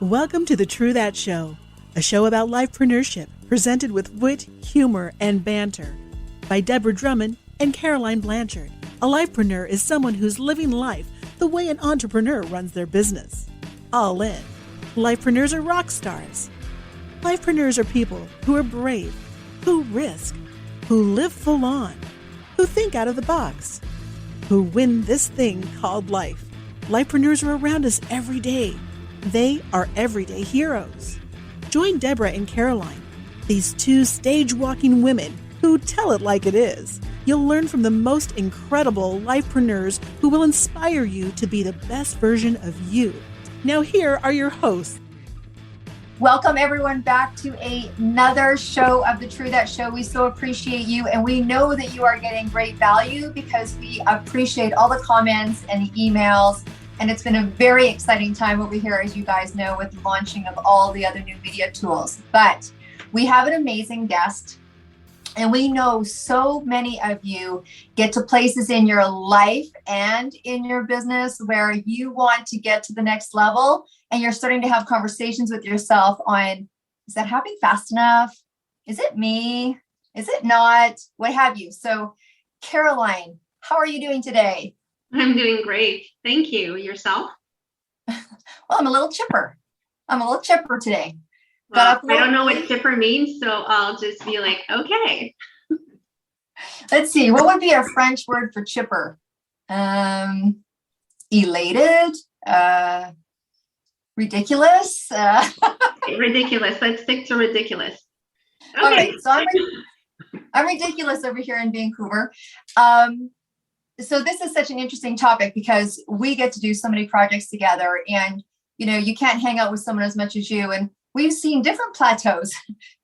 Welcome to the True That Show, a show about lifepreneurship presented with wit, humor, and banter by Deborah Drummond and Caroline Blanchard. A lifepreneur is someone who's living life the way an entrepreneur runs their business. All in. Lifepreneurs are rock stars. Lifepreneurs are people who are brave, who risk, who live full on, who think out of the box, who win this thing called life. Lifepreneurs are around us every day. They are everyday heroes. Join Deborah and Caroline, these two stage-walking women who tell it like it is. You'll learn from the most incredible lifepreneurs who will inspire you to be the best version of you. Now here are your hosts. Welcome everyone back to another show of the True That Show. We so appreciate you, and we know that you are getting great value because we appreciate all the comments and the emails. And it's been a very exciting time over here, as you guys know, with the launching of all the other new media tools. But we have an amazing guest, and we know so many of you get to places in your life and in your business where you want to get to the next level, and you're starting to have conversations with yourself on, is that happening fast enough? Is it me? Is it not? What have you? So, Caroline, how are you doing today? I'm doing great. Thank you. Yourself? Well, I'm a little chipper. Today. Well, I don't know what chipper means, so I'll just be like, okay. Let's see. What would be a French word for chipper? Elated? Ridiculous? Ridiculous. Let's stick to ridiculous. Okay. All right. So I'm ridiculous over here in Vancouver. So this is such an interesting topic because we get to do so many projects together, and you can't hang out with someone as much as you. And we've seen different plateaus,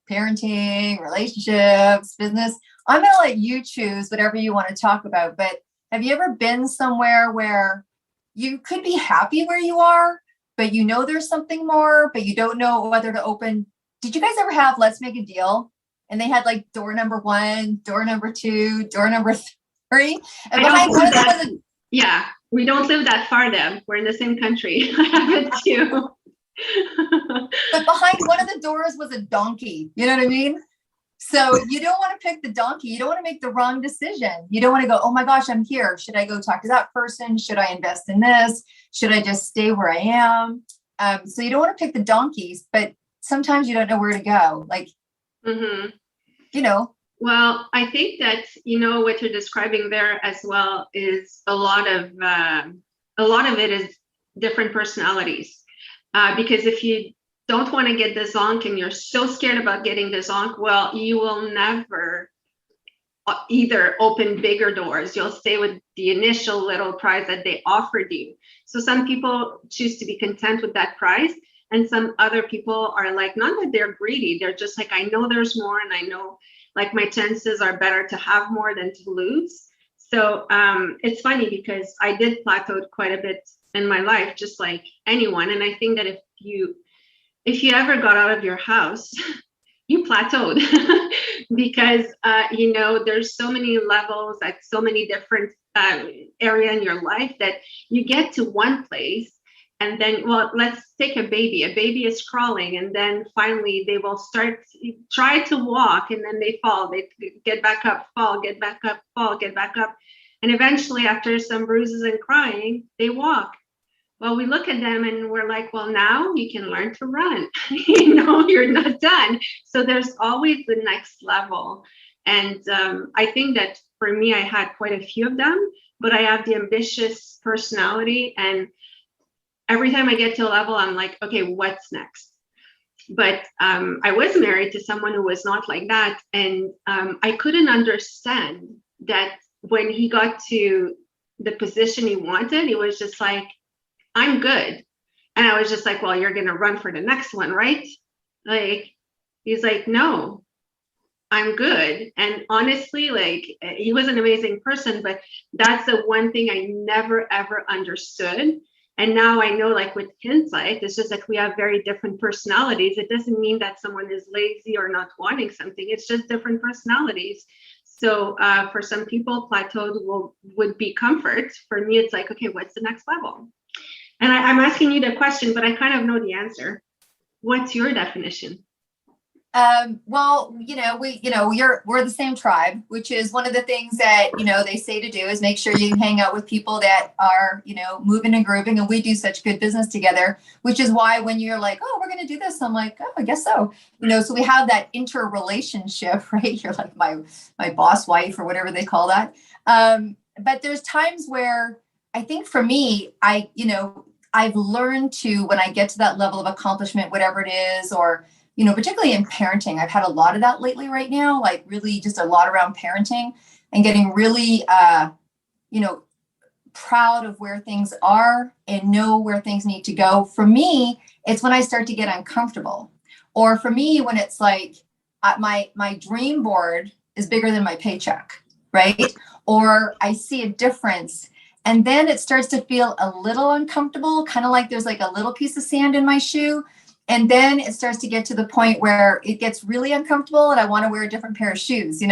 parenting, relationships, business. I'm going to let you choose whatever you want to talk about. But have you ever been somewhere where you could be happy where you are, but there's something more, but you don't know whether to open? Did you guys ever have Let's Make a Deal? And they had like door number 1, door number 2, door number 3. And behind one of them was yeah, we don't live that far, Deb. We're in the same country. I have it too. But behind one of the doors was a donkey. You know what I mean? So you don't want to pick the donkey. You don't want to make the wrong decision. You don't want to go, oh my gosh, I'm here. Should I go talk to that person? Should I invest in this? Should I just stay where I am? So you don't want to pick the donkeys, but sometimes you don't know where to go. Like, Well, I think that, what you're describing there as well is a lot of it is different personalities. Because if you don't want to get the zonk and you're so scared about getting the zonk, well, you will never either open bigger doors. You'll stay with the initial little prize that they offered you. So some people choose to be content with that prize. And some other people are like, not that they're greedy. They're just like, I know there's more, and I know like my chances are better to have more than to lose. So it's funny because I did plateaued quite a bit in my life, just like anyone. And I think that if you ever got out of your house, you plateaued because, there's so many levels at so many different area in your life that you get to one place. And then, well, let's take a baby. A baby is crawling, and then finally they will try to walk, and then they fall. They get back up, fall, get back up, fall, get back up. And eventually, after some bruises and crying, they walk. Well, we look at them and we're like, well, now you can learn to run. You're not done. So there's always the next level. And I think that for me, I had quite a few of them, but I have the ambitious personality, and every time I get to a level, I'm like, okay, what's next? But I was married to someone who was not like that. And I couldn't understand that when he got to the position he wanted, he was just like, I'm good. And I was just like, well, you're going to run for the next one, right? Like, he's like, no, I'm good. And honestly, like, he was an amazing person, but that's the one thing I never, ever understood. And now I know, like with hindsight, it's just like we have very different personalities. It doesn't mean that someone is lazy or not wanting something. It's just different personalities. So for some people, plateaued would be comfort. For me, it's like, okay, what's the next level? And I'm asking you the question, but I kind of know the answer. What's your definition? Well, we're the same tribe, which is one of the things that, they say to do is make sure you hang out with people that are, moving and grooving. And we do such good business together, which is why when you're like, oh, we're going to do this, I'm like, oh, I guess so. So we have that interrelationship, right? You're like my boss wife or whatever they call that. But there's times where I think for me, I've learned to, when I get to that level of accomplishment, whatever it is, or particularly in parenting, I've had a lot of that lately right now, like really just a lot around parenting and getting really, proud of where things are and know where things need to go. For me, it's when I start to get uncomfortable, or for me, when it's like my dream board is bigger than my paycheck, right? Or I see a difference. And then it starts to feel a little uncomfortable, kind of like there's like a little piece of sand in my shoe. And then it starts to get to the point where it gets really uncomfortable and I want to wear a different pair of shoes,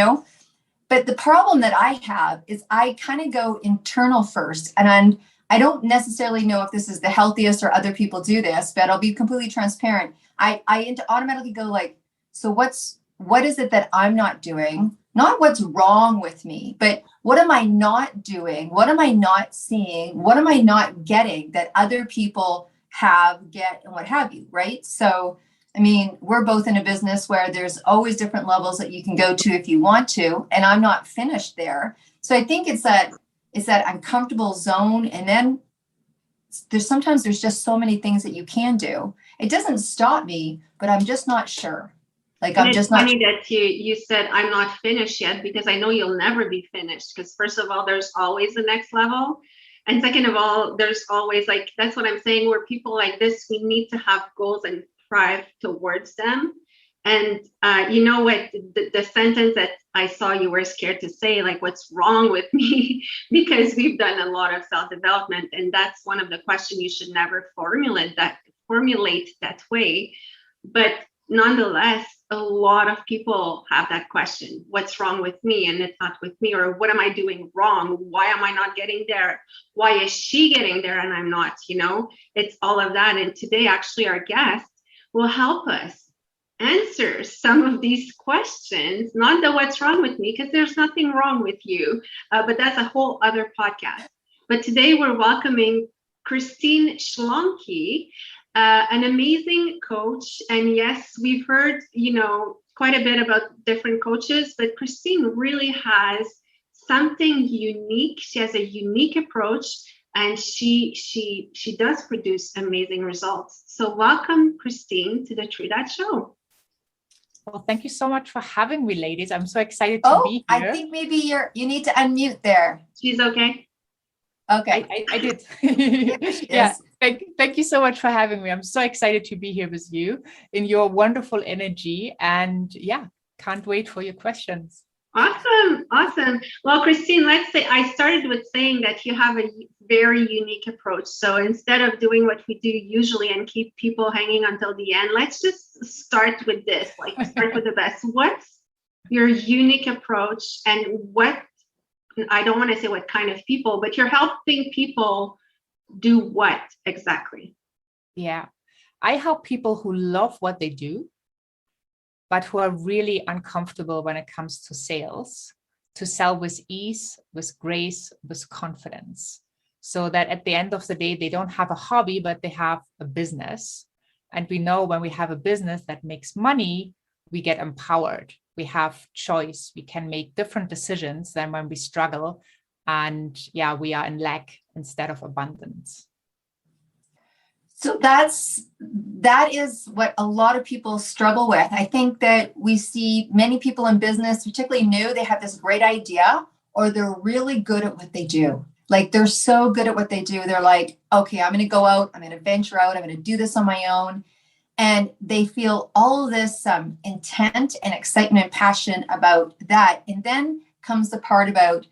But the problem that I have is I kind of go internal first. And I don't necessarily know if this is the healthiest or other people do this, but I'll be completely transparent. I automatically go like, so what is it that I'm not doing? Not what's wrong with me, but what am I not doing? What am I not seeing? What am I not getting that other people get, and what have you, right? So, I mean, we're both in a business where there's always different levels that you can go to if you want to, and I'm not finished there. So I think it's that uncomfortable zone, and then there's just so many things that you can do. It doesn't stop me, but I'm just not sure. Like, I'm just not. It's funny that you said I'm not finished yet, because I know you'll never be finished. Because first of all, there's always the next level. And second of all, there's always, like, that's what I'm saying, where people like this, we need to have goals and strive towards them. And you know what, the sentence that I saw you were scared to say, like, what's wrong with me? Because we've done a lot of self-development. And that's one of the questions you should never formulate that way. But nonetheless, a lot of people have that question, what's wrong with me? And it's not with me, or what am I doing wrong? Why am I not getting there? Why is she getting there and I'm not? It's all of that. And today, actually, our guest will help us answer some of these questions, not the what's wrong with me, because there's nothing wrong with you, but that's a whole other podcast. But today we're welcoming Christine Schlonski, an amazing coach. And yes, we've heard, quite a bit about different coaches, but Christine really has something unique. She has a unique approach, and she does produce amazing results. So welcome, Christine, to the True That Show. Well, thank you so much for having me, ladies. I'm so excited to be here. I think maybe you need to unmute there. She's okay. Okay. I did. Yeah. Thank you so much for having me. I'm so excited to be here with you in your wonderful energy. And yeah, can't wait for your questions. Awesome. Well, Christine, let's say I started with saying that you have a very unique approach. So instead of doing what we do usually and keep people hanging until the end, let's just start with this, like start with the best. What's your unique approach, and what, I don't want to say what kind of people, but you're helping people do what exactly? Yeah, I help people who love what they do, but who are really uncomfortable when it comes to sales, to sell with ease, with grace, with confidence, so that at the end of the day, they don't have a hobby, but they have a business. And we know when we have a business that makes money, we get empowered. We have choice. We can make different decisions than when we struggle. And yeah, we are in lack instead of abundance. So that is what a lot of people struggle with. I think that we see many people in business, particularly new, they have this great idea, or they're really good at what they do. Like, they're so good at what they do. They're like, okay, I'm going to go out, I'm going to venture out, I'm going to do this on my own. And they feel all of this intent and excitement and passion about that. And then comes the part about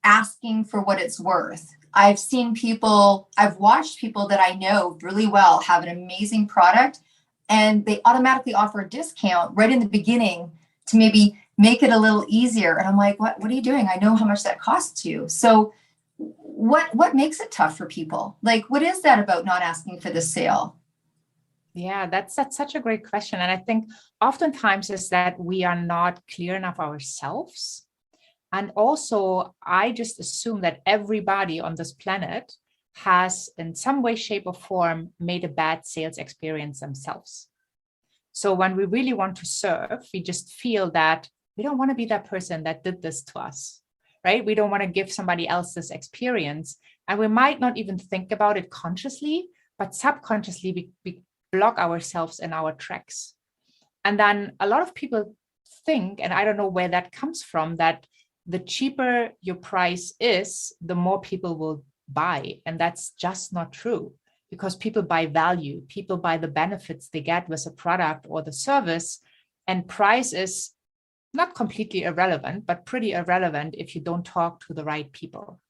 asking for what it's worth. I've watched people that I know really well have an amazing product, and they automatically offer a discount right in the beginning to maybe make it a little easier. And I'm like, what are you doing? I know how much that costs you. So what makes it tough for people? Like, what is that about not asking for the sale? Yeah, that's such a great question. And I think oftentimes is that we are not clear enough ourselves. And also, I just assume that everybody on this planet has, in some way, shape, or form, made a bad sales experience themselves. So when we really want to serve, we just feel that we don't want to be that person that did this to us, right? We don't want to give somebody else this experience. And we might not even think about it consciously, but subconsciously, we block ourselves in our tracks. And then a lot of people think, and I don't know where that comes from, that the cheaper your price is, the more people will buy. And that's just not true, because people buy value, people buy the benefits they get with a product or the service. And price is not completely irrelevant, but pretty irrelevant if you don't talk to the right people.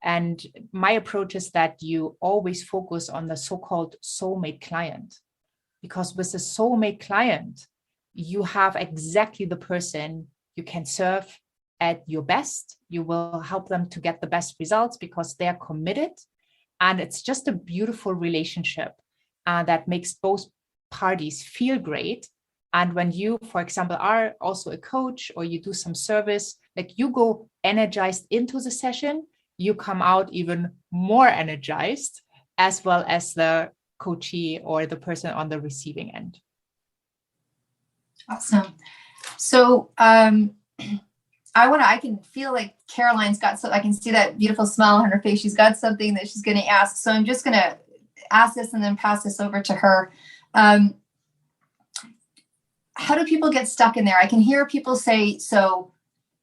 And my approach is that you always focus on the so-called soulmate client, because with a soulmate client, you have exactly the person you can serve at your best. You will help them to get the best results because they're committed. And it's just a beautiful relationship that makes both parties feel great. And when you, for example, are also a coach or you do some service, like you go energized into the session, you come out even more energized, as well as the coachee or the person on the receiving end. Awesome. So I can feel like Caroline's got, so I can see that beautiful smile on her face. She's got something that she's going to ask. So I'm just going to ask this and then pass this over to her. How do people get stuck in there? I can hear people say, so,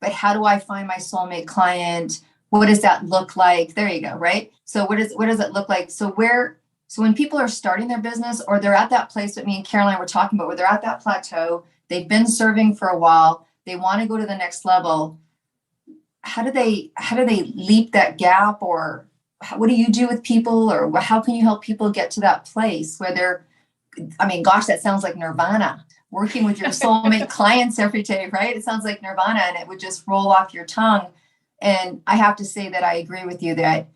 but how do I find my soulmate client? What does that look like? There you go. Right. So what does it look like? So when people are starting their business or they're at that place that me and Caroline were talking about, where they're at that plateau, they've been serving for a while, they want to go to the next level. How do they leap that gap, or what do you do with people, or how can you help people get to that place where they're, I mean, gosh, that sounds like nirvana, working with your soulmate clients every day, right? It sounds like nirvana, and it would just roll off your tongue. And I have to say that I agree with you that,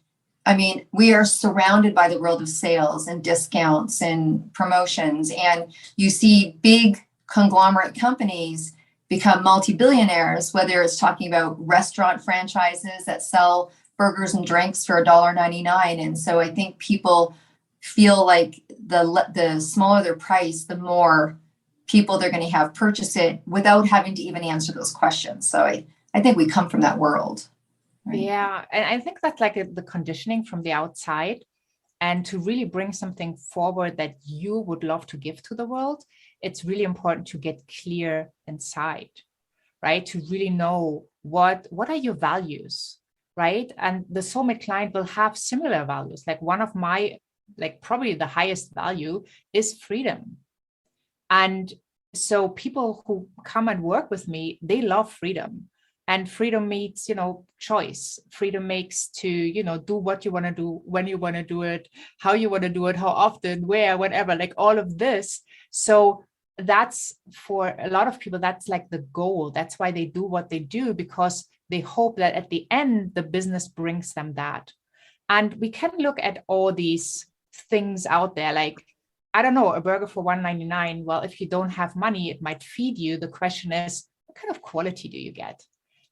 I mean, we are surrounded by the world of sales and discounts and promotions, and you see big conglomerate companies become multi-billionaires, whether it's talking about restaurant franchises that sell burgers and drinks for $1.99. And so I think people feel like the smaller their price, the more people they're going to have purchase it without having to even answer those questions. So I think we come from that world. Right? Yeah. And I think that's like the conditioning from the outside. And to really bring something forward that you would love to give to the world, it's really important to get clear inside, right? To really know what are your values, right? And the soulmate client will have similar values. Like one of my, like probably the highest value is freedom. And so people who come and work with me, they love freedom. And freedom means, choice. Freedom makes to, do what you want to do, when you want to do it, how you want to do it, how often, where, whatever, like all of this. So that's, for a lot of people, that's like the goal. That's why they do what they do, because they hope that at the end, the business brings them that. And we can look at all these things out there, like, I don't know, a burger for $1.99. Well, if you don't have money, it might feed you. The question is, what kind of quality do you get?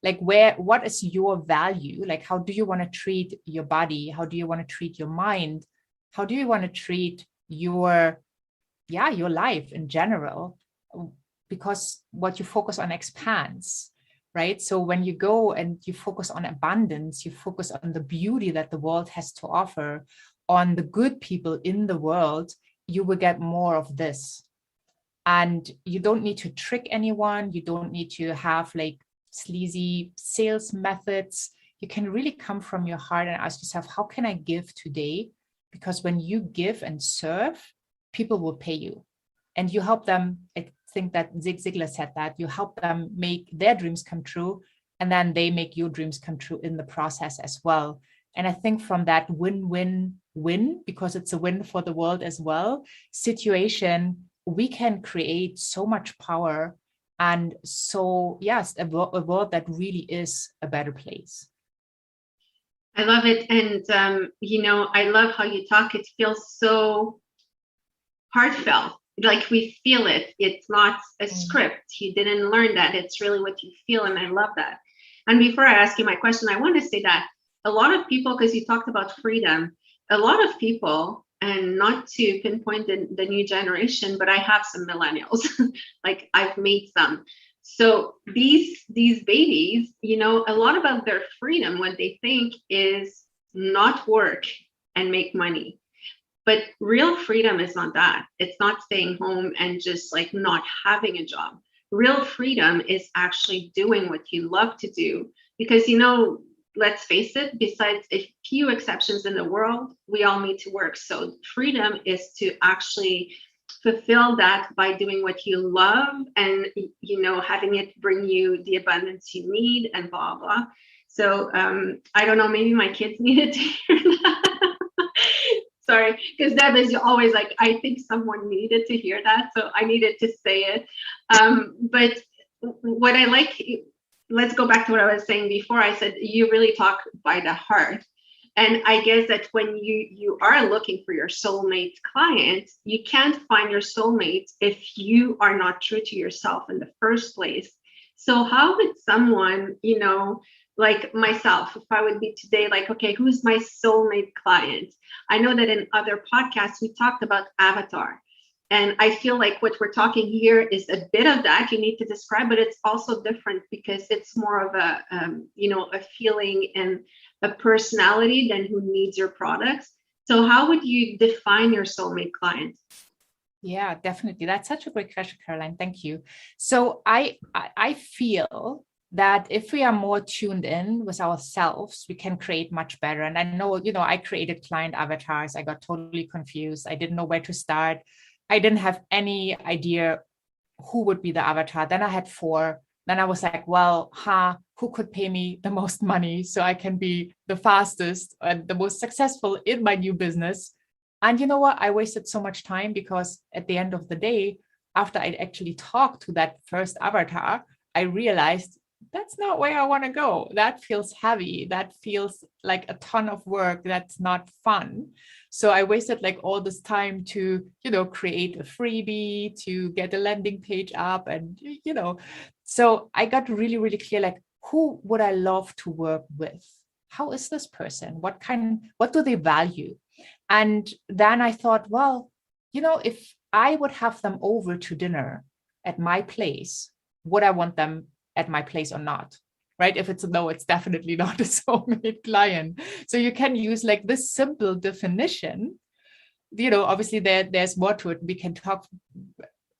Like what is your value? Like, how do you want to treat your body? How do you want to treat your mind? How do you want to treat your life in general? Because what you focus on expands, right? So when you go and you focus on abundance, you focus on the beauty that the world has to offer, on the good people in the world, you will get more of this. And you don't need to trick anyone. You don't need to have like sleazy sales methods. You can really come from your heart and ask yourself, how can I give today? Because when you give and serve, people will pay you. And you help them. I think that Zig Ziglar said that you help them make their dreams come true, and then they make your dreams come true in the process as well. And I think from that win-win-win, because it's a win for the world as well, situation, we can create so much power. And so, yes, a world that really is a better place. I love it. And, I love how you talk. It feels so heartfelt. Like we feel it. It's not a script. You didn't learn that. It's really what you feel. And I love that. And before I ask you my question, I want to say that a lot of people, because you talked about freedom, a lot of people, and not to pinpoint the new generation, but I have some millennials, like I've made some. So these babies, you know, a lot about their freedom, what they think is not work and make money. But real freedom is not that. It's not staying home and just like not having a job. Real freedom is actually doing what you love to do. Because, you know, let's face it, besides a few exceptions in the world, we all need to work. So freedom is to actually fulfill that by doing what you love and, you know, having it bring you the abundance you need and blah, blah. So I don't know, maybe my kids needed to hear that. Sorry, because Deb is always like, I think someone needed to hear that, so I needed to say it. But what I like, let's go back to what I was saying before. I said, you really talk by the heart. And I guess that when you are looking for your soulmate client, you can't find your soulmate if you are not true to yourself in the first place. So how would someone, you know, like myself, if I would be today, like, okay, who's my soulmate client? I know that in other podcasts, we talked about avatar. And I feel like what we're talking here is a bit of that. You need to describe, but it's also different because it's more of a, you know, a feeling and a personality than who needs your products. So how would you define your soulmate client? Yeah, definitely. That's such a great question, Caroline. Thank you. So I feel that if we are more tuned in with ourselves, we can create much better. And I know, you know, I created client avatars. I got totally confused. I didn't know where to start. I didn't have any idea who would be the avatar. Then I had 4. Then I was like, well, who could pay me the most money so I can be the fastest and the most successful in my new business? And you know what? I wasted so much time because at the end of the day, after I actually talked to that first avatar, I realized that's not where I want to go. That feels heavy. That feels like a ton of work. That's not fun. So I wasted like all this time to, you know, create a freebie, to get a landing page up. And, you know, so I got really, really clear, like, who would I love to work with? How is this person? What do they value? And then I thought, well, you know, if I would have them over to dinner at my place, would I want them at my place or not? Right? If it's a no, it's definitely not a soulmate client. So you can use like this simple definition. You know, obviously there's more to it. We can talk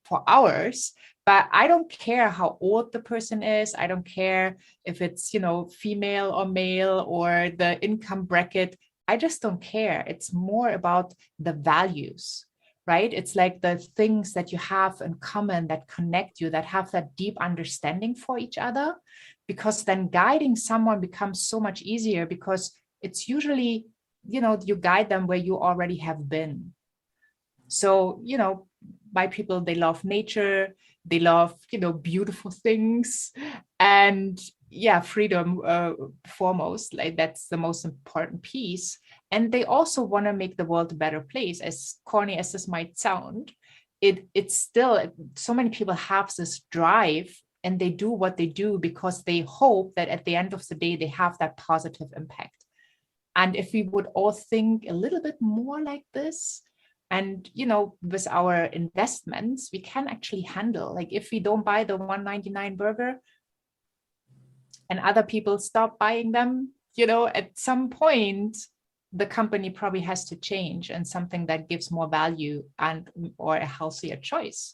for hours, but I don't care how old the person is. I don't care if it's, you know, female or male or the income bracket. I just don't care. It's more about the values, right? It's like the things that you have in common that connect you, that have that deep understanding for each other, because then guiding someone becomes so much easier because it's usually, you know, you guide them where you already have been. So, you know, my people, they love nature, they love, you know, beautiful things, and yeah, freedom foremost, like that's the most important piece. And they also want to make the world a better place. As corny as this might sound, it's still, so many people have this drive and they do what they do because they hope that at the end of the day, they have that positive impact. And if we would all think a little bit more like this, and, you know, with our investments, we can actually handle, like if we don't buy the $1.99 burger and other people stop buying them, you know, at some point, the company probably has to change and something that gives more value and or a healthier choice.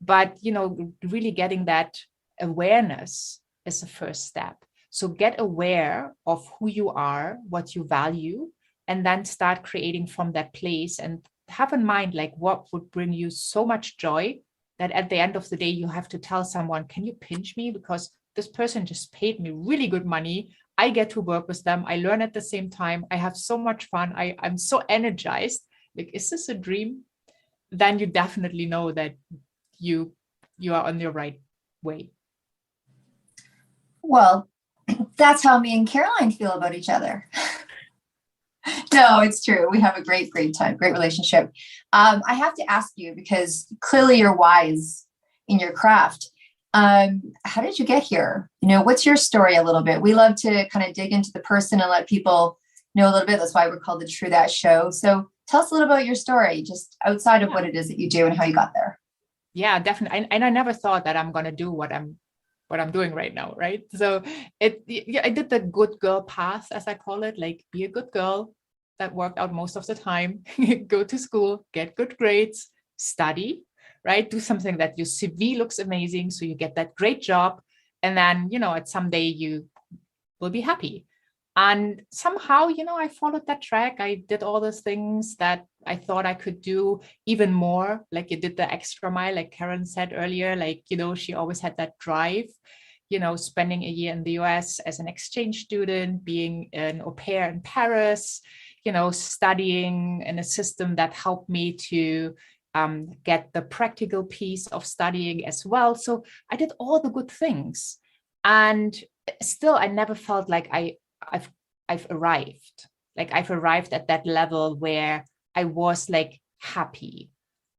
But, you know, really getting that awareness is the first step. So get aware of who you are, what you value, and then start creating from that place, and have in mind like what would bring you so much joy that at the end of the day, you have to tell someone, can you pinch me? Because this person just paid me really good money. I get to work with them. I learn at the same time. I have so much fun. I'm so energized. Like, is this a dream? Then you definitely know that you are on your right way. Well, that's how me and Caroline feel about each other. No, it's true. We have a great time, great relationship. I have to ask you, because clearly you're wise in your craft. How did you get here? What's your story a little bit? We love to kind of dig into the person and let people know a little bit. That's why we're called the True That Show. So tell us a little about your story, just outside of what it is that you do and how you got there. Yeah, definitely. And I never thought that I'm going to do what I'm doing right now, right? So I did the good girl path, as I call it, like be a good girl. That worked out most of the time. Go to school, get good grades, study, right? Do something that your CV looks amazing, so you get that great job, and then at someday you will be happy. And somehow, I followed that track. I did all those things that I thought I could do, even more. Like you did the extra mile, like Karen said earlier, like, she always had that drive, spending a year in the US as an exchange student, being an au pair in Paris, studying in a system that helped me to get the practical piece of studying as well. So I did all the good things. And still, I never felt like I've arrived. Like I've arrived at that level where I was like happy.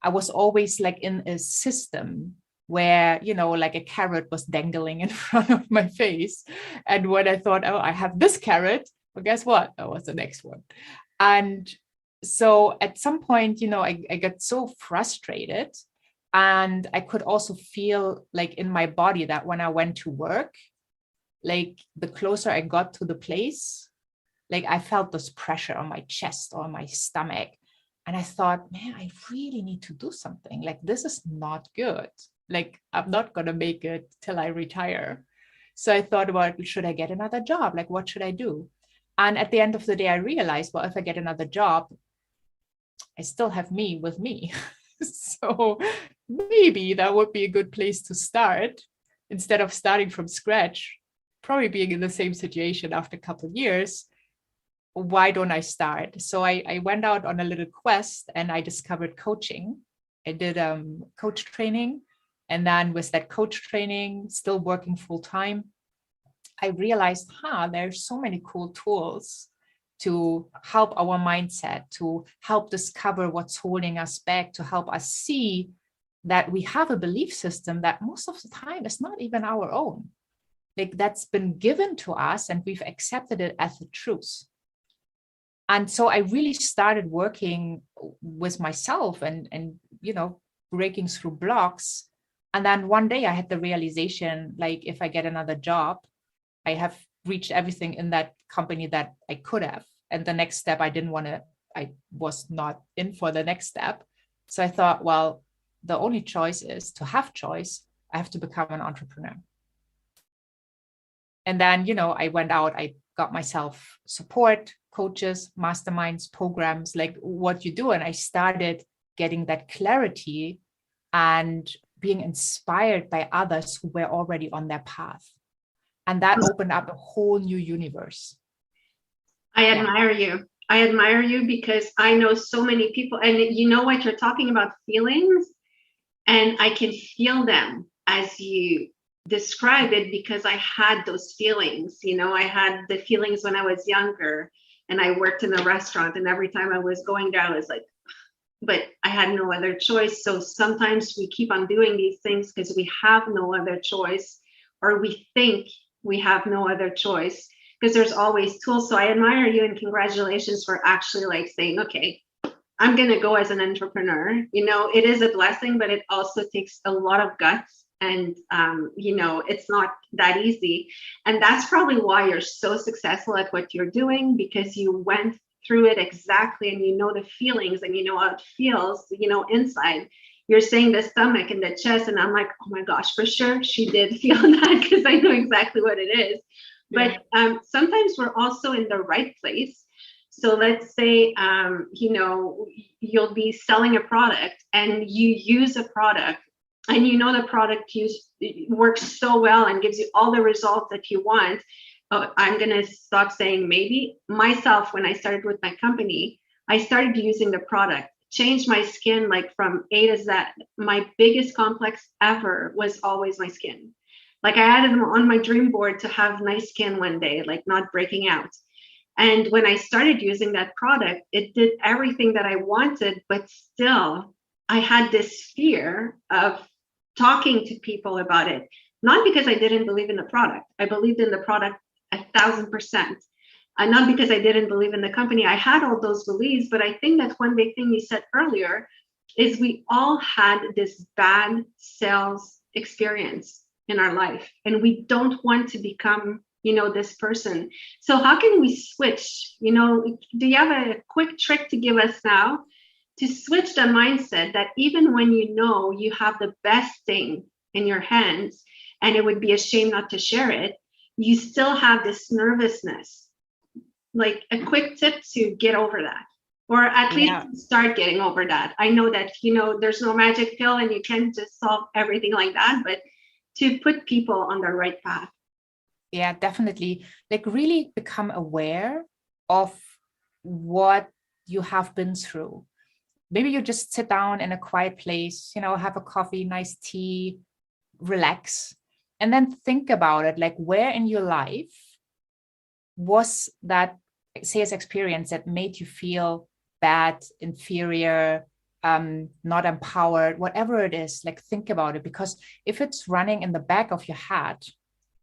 I was always like in a system where, like a carrot was dangling in front of my face. And when I thought, oh, I have this carrot, well, guess what? That was the next one. And so at some point, I got so frustrated, and I could also feel like in my body that when I went to work, like the closer I got to the place, like I felt this pressure on my chest or my stomach. And I thought, man, I really need to do something. Like, this is not good. Like, I'm not going to make it till I retire. So I thought about, should I get another job? Like, what should I do? And at the end of the day, I realized, well, if I get another job, I still have me with me. So maybe that would be a good place to start instead of starting from scratch, probably being in the same situation after a couple of years. Why don't I start? So I went out on a little quest and I discovered coaching. I did coach training. And then with that coach training, still working full time, I realized, there's so many cool tools to help our mindset, to help discover what's holding us back, to help us see that we have a belief system that most of the time is not even our own. Like, that's been given to us and we've accepted it as the truth. And so I really started working with myself and breaking through blocks. And then one day I had the realization, like, if I get another job, I have reached everything in that company that I could have. And the next step, I was not in for the next step. So I thought, well, the only choice is to have choice. I have to become an entrepreneur. And then, I went out, I got myself support, coaches, masterminds, programs, like what you do. And I started getting that clarity and being inspired by others who were already on their path. And that opened up a whole new universe. I admire you. I admire you because I know so many people, and you know what, you're talking about feelings, and I can feel them as you describe it because I had those feelings. I had the feelings when I was younger and I worked in a restaurant, and every time I was going there, I was like, but I had no other choice. So sometimes we keep on doing these things because we have no other choice, or we think we have no other choice, because there's always tools. So I admire you and congratulations for actually like saying, okay, I'm going to go as an entrepreneur. It is a blessing, but it also takes a lot of guts. And, it's not that easy. And that's probably why you're so successful at what you're doing, because you went through it exactly. And the feelings and how it feels, inside. You're saying the stomach and the chest. And I'm like, oh my gosh, for sure. She did feel that, because I know exactly what it is. But sometimes we're also in the right place. So let's say, you'll be selling a product and you use a product, and the product works so well and gives you all the results that you want. I'm going to stop saying maybe. Myself, when I started with my company, I started using the product, changed my skin like from A to Z. My biggest complex ever was always my skin. Like, I added them on my dream board to have nice skin one day, like not breaking out. And when I started using that product, it did everything that I wanted, but still I had this fear of talking to people about it. Not because I didn't believe in the product. I believed in the product 1,000%. Not because I didn't believe in the company. I had all those beliefs, but I think that one big thing you said earlier is we all had this bad sales experience in our life, and we don't want to become, this person. So how can we switch? Do you have a quick trick to give us now to switch the mindset that even when you have the best thing in your hands and it would be a shame not to share it, you still have this nervousness? Like a quick tip to get over that, or at least start getting over that. I know that, there's no magic pill and you can't just solve everything like that, but to put people on the right path. Yeah, definitely. Like really become aware of what you have been through. Maybe you just sit down in a quiet place, have a coffee, nice tea, relax, and then think about it. Like, where in your life was that sales experience that made you feel bad, inferior, not empowered, whatever it is? Like, think about it, because if it's running in the back of your head,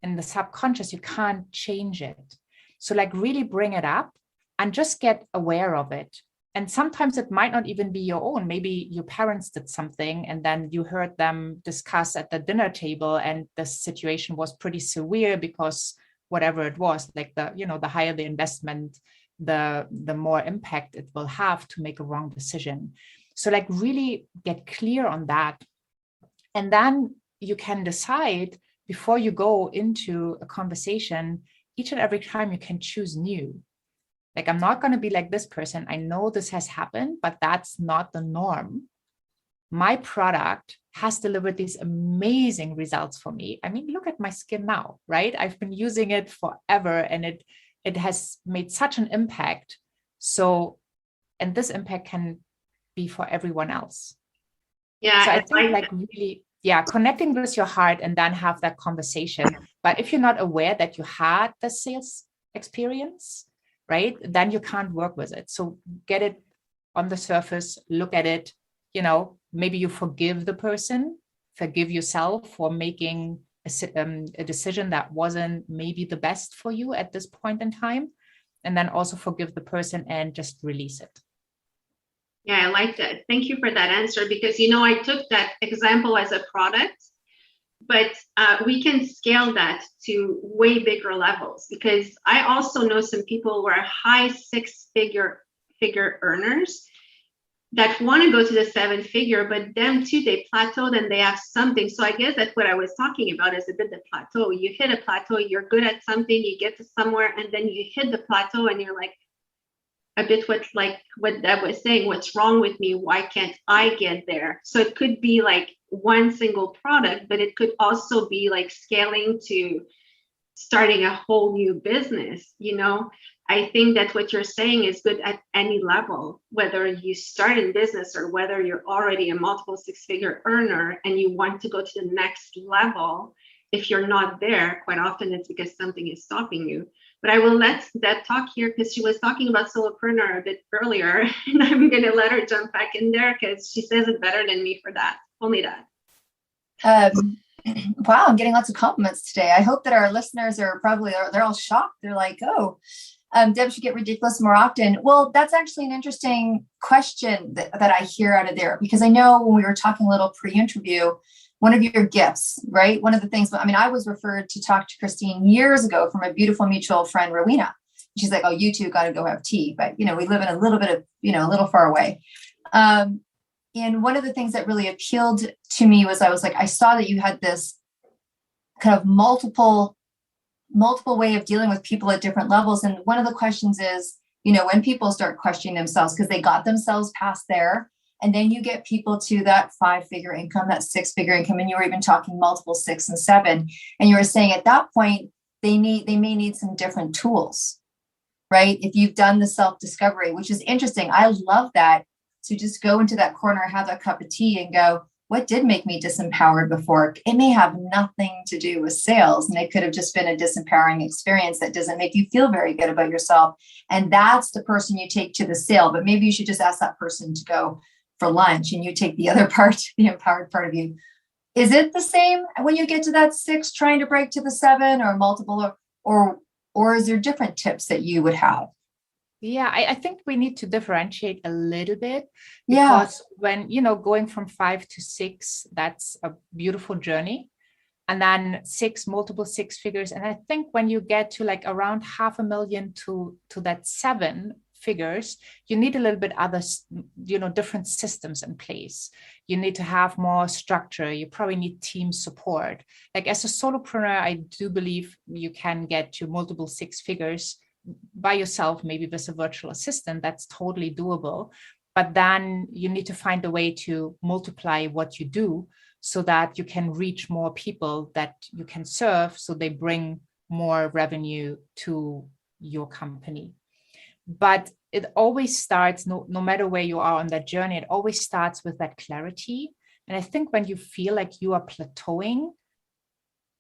in the subconscious, you can't change it. So like really bring it up and just get aware of it. And sometimes it might not even be your own. Maybe your parents did something and then you heard them discuss at the dinner table and the situation was pretty severe because whatever it was, like the higher the investment, the more impact it will have to make a wrong decision. So like really get clear on that. And then you can decide before you go into a conversation, each and every time you can choose new. Like, I'm not going to be like this person. I know this has happened, but that's not the norm. My product has delivered these amazing results for me. I mean, look at my skin now, right? I've been using it forever and it has made such an impact. So, and this impact can be for everyone else. Yeah. So I think like really, connecting with your heart and then have that conversation. But if you're not aware that you had the sales experience, right, then you can't work with it. So get it on the surface, look at it, maybe you forgive the person, forgive yourself for making a decision that wasn't maybe the best for you at this point in time. And then also forgive the person and just release it. Yeah, I like that. Thank you for that answer, because, I took that example as a product, but we can scale that to way bigger levels, because I also know some people who are high six-figure earners that want to go to the seven-figure, but them too, they plateaued and they have something. So I guess that's what I was talking about, is a bit the plateau. You hit a plateau, you're good at something, you get to somewhere, and then you hit the plateau and you're like, a bit what Deb was saying, what's wrong with me? Why can't I get there? So it could be like one single product, but it could also be like scaling to starting a whole new business. I think that what you're saying is good at any level, whether you start in business or whether you're already a multiple six-figure earner and you want to go to the next level. If you're not there, quite often it's because something is stopping you. But I will let Deb talk here, because she was talking about solopreneur a bit earlier, and I'm going to let her jump back in there because she says it better than me for that. Only that. Wow, I'm getting lots of compliments today. I hope that our listeners are they're all shocked. They're like, oh, Deb should get ridiculous more often. Well, that's actually an interesting question that I hear out of there, because I know when we were talking a little pre-interview, one of your gifts, right? One of the things, I was referred to talk to Christine years ago from a beautiful mutual friend, Rowena. She's like, oh, you two got to go have tea. But, we live in a little bit of, a little far away. And one of the things that really appealed to me was I saw that you had this kind of multiple way of dealing with people at different levels. And one of the questions is, when people start questioning themselves because they got themselves past there, and then you get people to that 5-figure income, that 6-figure income, and you were even talking multiple 6 and 7. And you were saying at that point, they may need some different tools, right? If you've done the self-discovery, which is interesting. I love that. To just go into that corner, have that cup of tea and go, what did make me disempowered before? It may have nothing to do with sales, and it could have just been a disempowering experience that doesn't make you feel very good about yourself. And that's the person you take to the sale. But maybe you should just ask that person to go for lunch and you take the other part, the empowered part of you. Is it the same when you get to that 6 trying to break to the 7 or multiple, or is there different tips that you would have? Yeah, I think we need to differentiate a little bit, because when, going from 5 to 6, that's a beautiful journey. And then multiple 6 figures. And I think when you get to like around 500,000 to that 7 figures, you need a little bit other, different systems in place. You need to have more structure. You probably need team support. Like as a solopreneur, I do believe you can get to multiple 6 figures by yourself, maybe with a virtual assistant. That's totally doable. But then you need to find a way to multiply what you do so that you can reach more people that you can serve, so they bring more revenue to your company. But it always starts, no matter where you are on that journey, it always starts with that clarity. And I think when you feel like you are plateauing,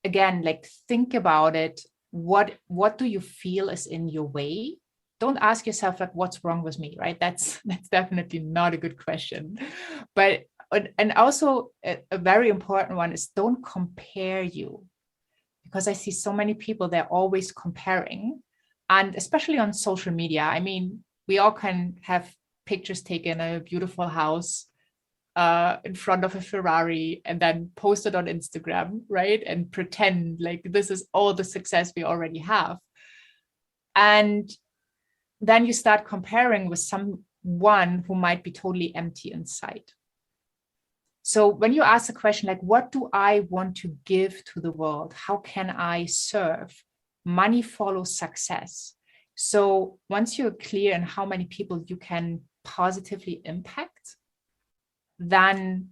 again, like think about it. What do you feel is in your way? Don't ask yourself like, what's wrong with me, right? That's definitely not a good question. But, and also a very important one is don't compare you, because I see so many people, they're always comparing. And especially on social media, I mean, we all can have pictures taken in a beautiful house in front of a Ferrari and then post it on Instagram, right? And pretend like this is all the success we already have. And then you start comparing with someone who might be totally empty inside. So when you ask the question, like, what do I want to give to the world? How can I serve? Money follows success. So once you're clear on how many people you can positively impact, then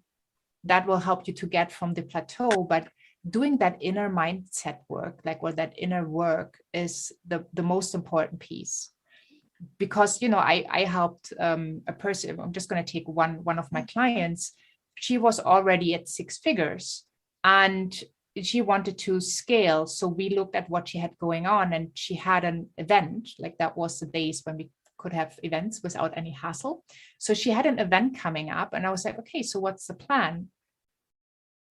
that will help you to get from the plateau. But doing that inner mindset work, that inner work is the most important piece. Because, I helped a person, I'm just going to take one of my clients. She was already at 6 figures and she wanted to scale. So we looked at what she had going on, and she had an event, like that was the days when we could have events without any hassle. So she had an event coming up and I was like, okay, so what's the plan?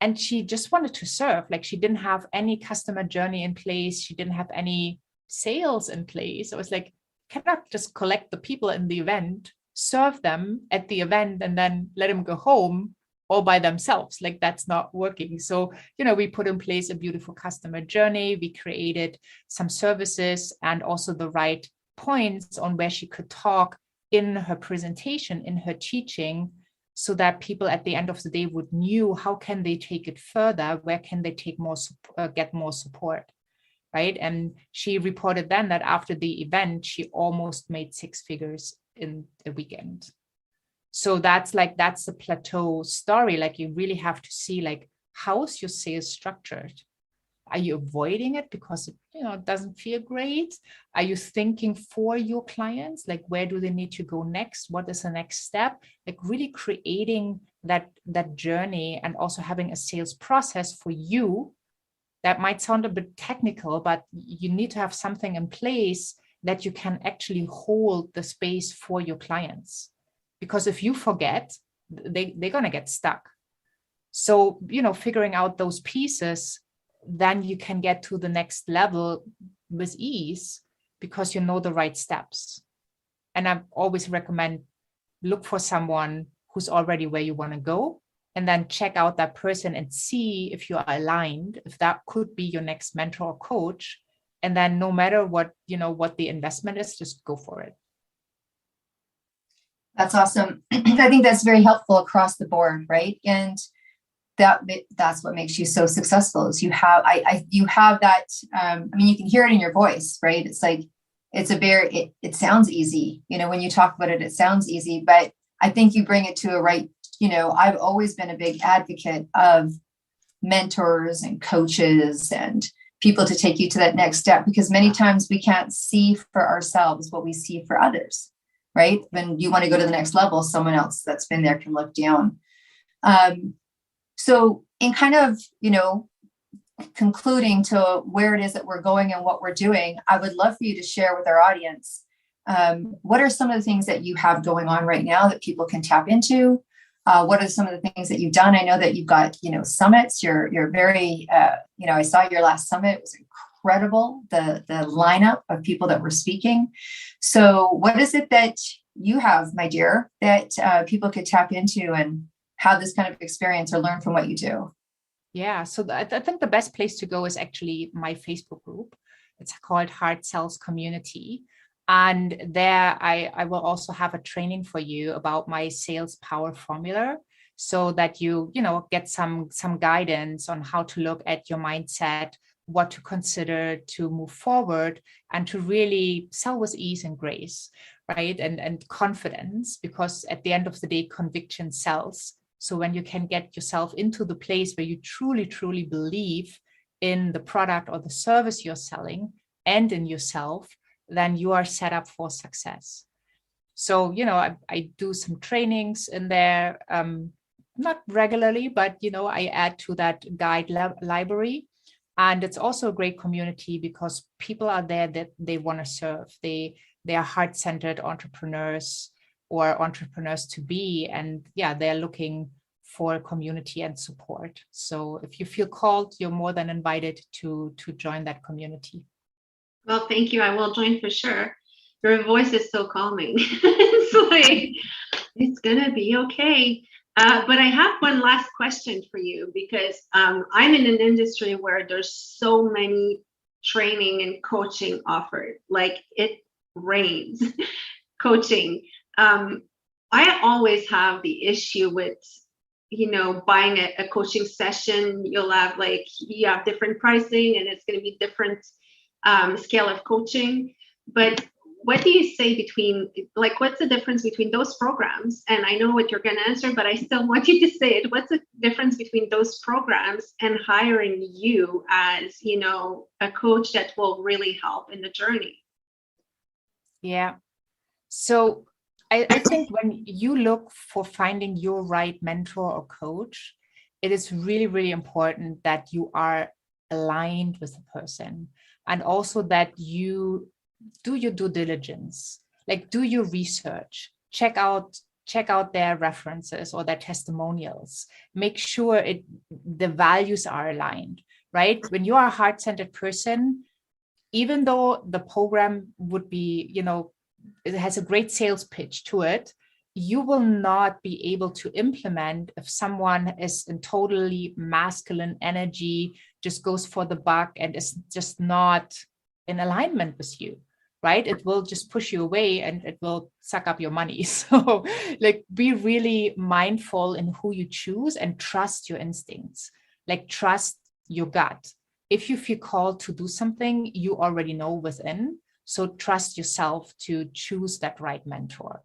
And she just wanted to serve. Like she didn't have any customer journey in place. She didn't have any sales in place. I was like, cannot just collect the people in the event, serve them at the event, and then let them go home all by themselves. Like that's not working. So, we put in place a beautiful customer journey. We created some services and also the right points on where she could talk in her presentation, in her teaching, so that people at the end of the day would knew how can they take it further, where can they take more, get more support, right? And she reported then that after the event, she almost made 6 figures in a weekend. So that's the plateau story. Like you really have to see like, how is your sales structured? Are you avoiding it because it doesn't feel great? Are you thinking for your clients? Like, where do they need to go next? What is the next step? Like really creating that journey, and also having a sales process for you. That might sound a bit technical, but you need to have something in place that you can actually hold the space for your clients. Because if you forget, they're going to get stuck. So, figuring out those pieces, then you can get to the next level with ease because you know the right steps. And I always recommend look for someone who's already where you want to go, and then check out that person and see if you are aligned, if that could be your next mentor or coach. And then no matter what the investment is, just go for it. That's awesome. I think that's very helpful across the board, right? And that's what makes you so successful is you have that. You can hear it in your voice, right? It's like it sounds easy, when you talk about it, it sounds easy, but I think you bring it to a right. I've always been a big advocate of mentors and coaches and people to take you to that next step, because many times we can't see for ourselves what we see for others, right? When you want to go to the next level, someone else that's been there can look down. So in kind of, concluding to where it is that we're going and what we're doing, I would love for you to share with our audience, what are some of the things that you have going on right now that people can tap into? What are some of the things that you've done? I know that you've got, summits. You're very, I saw your last summit. It was incredible, the lineup of people that were speaking. So what is it that you have, my dear, that people could tap into and have this kind of experience or learn from what you do? Yeah, so I think the best place to go is actually my Facebook group. It's called Heart Cells Community. And there I will also have a training for you about my sales power formula, so that you get some guidance on how to look at your mindset, what to consider to move forward, and to really sell with ease and grace, right? And confidence, because at the end of the day, conviction sells. So when you can get yourself into the place where you truly, truly believe in the product or the service you're selling and in yourself, then you are set up for success. So, I do some trainings in there, not regularly, but, I add to that guide library. And it's also a great community because people are there that they want to serve. They are heart-centered entrepreneurs or entrepreneurs to be. And yeah, they're looking for community and support. So if you feel called, you're more than invited to join that community. Well, thank you. I will join for sure. Your voice is so calming. It's like, it's going to be okay. But I have one last question for you, because I'm in an industry where there's so many training and coaching offered, like it rains coaching. I always have the issue with, buying a coaching session. You have different pricing and it's going to be different scale of coaching. But what do you say what's the difference between those programs? And I know what you're going to answer, but I still want you to say it. What's the difference between those programs and hiring you as, a coach that will really help in the journey? Yeah. So I think when you look for finding your right mentor or coach, it is really, really important that you are aligned with the person, and also that you do your due diligence, like do your research, check out their references or their testimonials, make sure the values are aligned, right? When you are a heart-centered person, even though the program would be, it has a great sales pitch to it, you will not be able to implement if someone is in totally masculine energy, just goes for the buck and is just not in alignment with you, right? It will just push you away and it will suck up your money. So be really mindful in who you choose and trust your instincts, trust your gut. If you feel called to do something, you already know within. So trust yourself to choose that right mentor.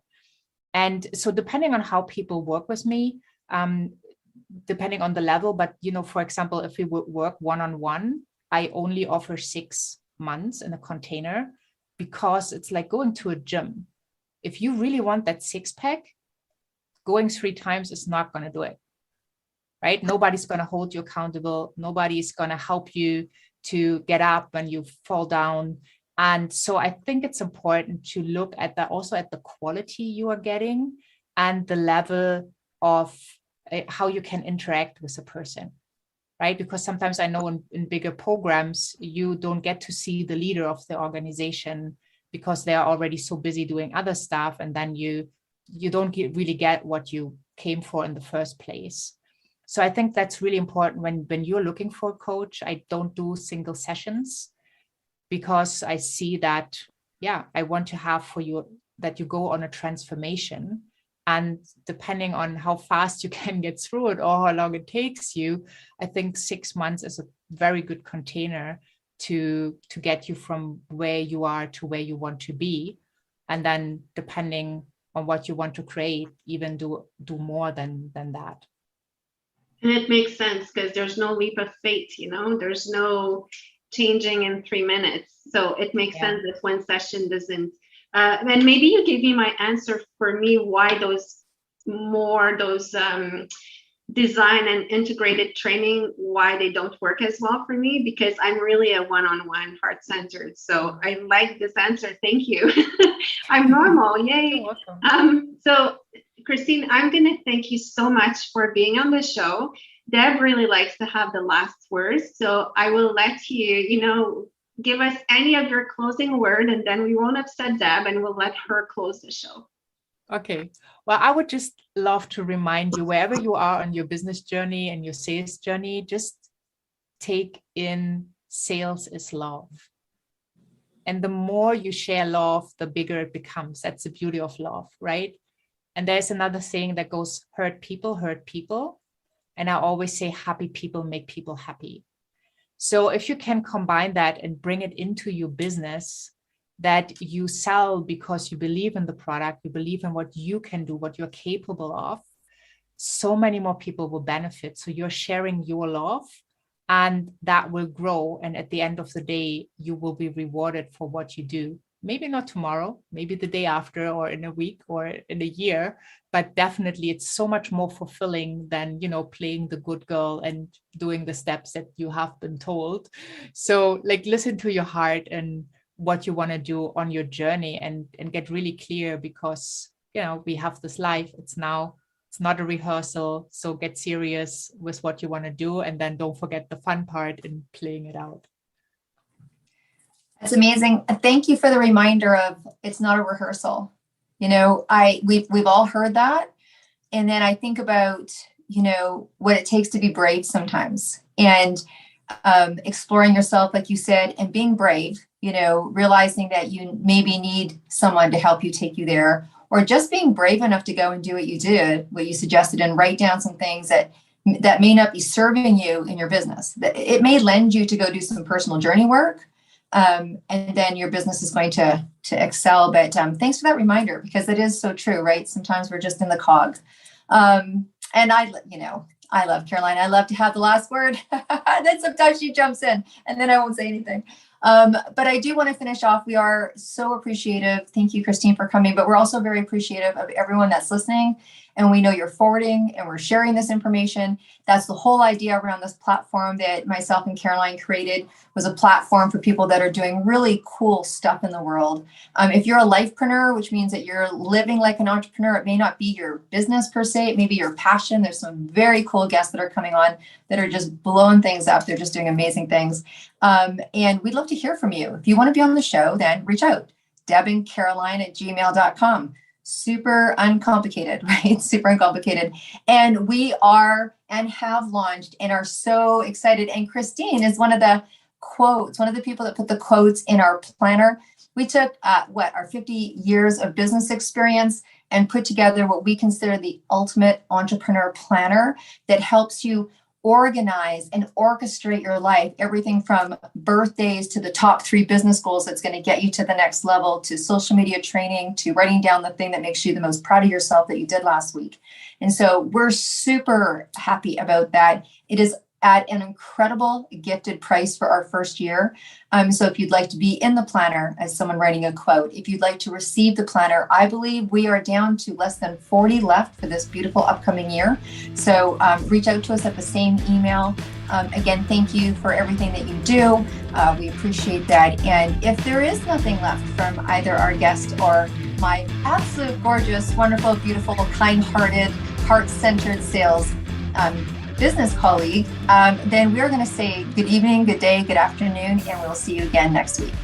And so depending on how people work with me, depending on the level, but, for example, if we would work one-on-one, I only offer 6 months in a container, because it's like going to a gym. If you really want that 6-pack, going 3 times is not going to do it, right? Nobody's going to hold you accountable. Nobody's going to help you to get up when you fall down. And so I think it's important to look at that, also at the quality you are getting and the level of how you can interact with a person, right? Because sometimes I know in bigger programs, you don't get to see the leader of the organization because they are already so busy doing other stuff. And then you don't really get what you came for in the first place. So I think that's really important when you're looking for a coach. I don't do single sessions, because I see that, I want to have for you that you go on a transformation. And depending on how fast you can get through it or how long it takes you, I think 6 months is a very good container to get you from where you are to where you want to be. And then depending on what you want to create, even do more than that. And it makes sense, because there's no leap of faith, there's no changing in 3 minutes. So it makes sense if one session doesn't. And maybe you gave me my answer for me, why design and integrated training why they don't work as well for me, because I'm really a one-on-one, heart-centered. So I like this answer. Thank you. I'm normal. Yay. You're welcome. So Christine, I'm going to thank you so much for being on the show. Deb really likes to have the last words. So I will let you, give us any of your closing word, and then we won't upset Deb and we'll let her close the show. Okay. Well, I would just love to remind you, wherever you are on your business journey and your sales journey, just take in sales is love. And the more you share love, the bigger it becomes. That's the beauty of love, right? And there's another saying that goes, hurt people hurt people. And I always say, happy people make people happy. So if you can combine that and bring it into your business, that you sell because you believe in the product, you believe in what you can do, what you're capable of, so many more people will benefit. So you're sharing your love, and that will grow. And at the end of the day, you will be rewarded for what you do. Maybe not tomorrow, maybe the day after, or in a week, or in a year, but definitely it's so much more fulfilling than, playing the good girl and doing the steps that you have been told. So listen to your heart and what you want to do on your journey, and get really clear, because, we have this life. It's not a rehearsal. So get serious with what you want to do. And then don't forget the fun part in playing it out. That's amazing. Thank you for the reminder of it's not a rehearsal. We've all heard that. And then I think about, what it takes to be brave sometimes, and exploring yourself, like you said, and being brave, realizing that you maybe need someone to help you take you there, or just being brave enough to go and do what you did, what you suggested, and write down some things that may not be serving you in your business. It may lend you to go do some personal journey work. And then your business is going to excel. But thanks for that reminder, because it is so true, right? Sometimes we're just in the cog. And I love Caroline. I love to have the last word. Then sometimes she jumps in and then I won't say anything. But I do want to finish off. We are so appreciative. Thank you, Christine, for coming. But we're also very appreciative of everyone that's listening. And we know you're forwarding and we're sharing this information. That's the whole idea around this platform that myself and Caroline created, was a platform for people that are doing really cool stuff in the world. If you're a lifepreneur, which means that you're living like an entrepreneur, it may not be your business per se, it may be your passion. There's some very cool guests that are coming on that are just blowing things up. They're just doing amazing things. And we'd love to hear from you. If you want to be on the show, then reach out. debandcaroline@gmail.com. Super uncomplicated, right? Super uncomplicated. And we are and have launched and are so excited. And Christine is one of the people that put the quotes in our planner. We took our 50 years of business experience and put together what we consider the ultimate entrepreneur planner that helps you organize and orchestrate your life, everything from birthdays to the top 3 business goals that's going to get you to the next level, to social media training, to writing down the thing that makes you the most proud of yourself that you did last week. And so we're super happy about that. It is at an incredible gifted price for our first year. So if you'd like to be in the planner as someone writing a quote, if you'd like to receive the planner, I believe we are down to less than 40 left for this beautiful upcoming year. So reach out to us at the same email. Again, thank you for everything that you do. We appreciate that. And if there is nothing left from either our guest or my absolute gorgeous, wonderful, beautiful, kind-hearted, heart-centered sales business colleague, then we're going to say good evening, good day, good afternoon, and we'll see you again next week.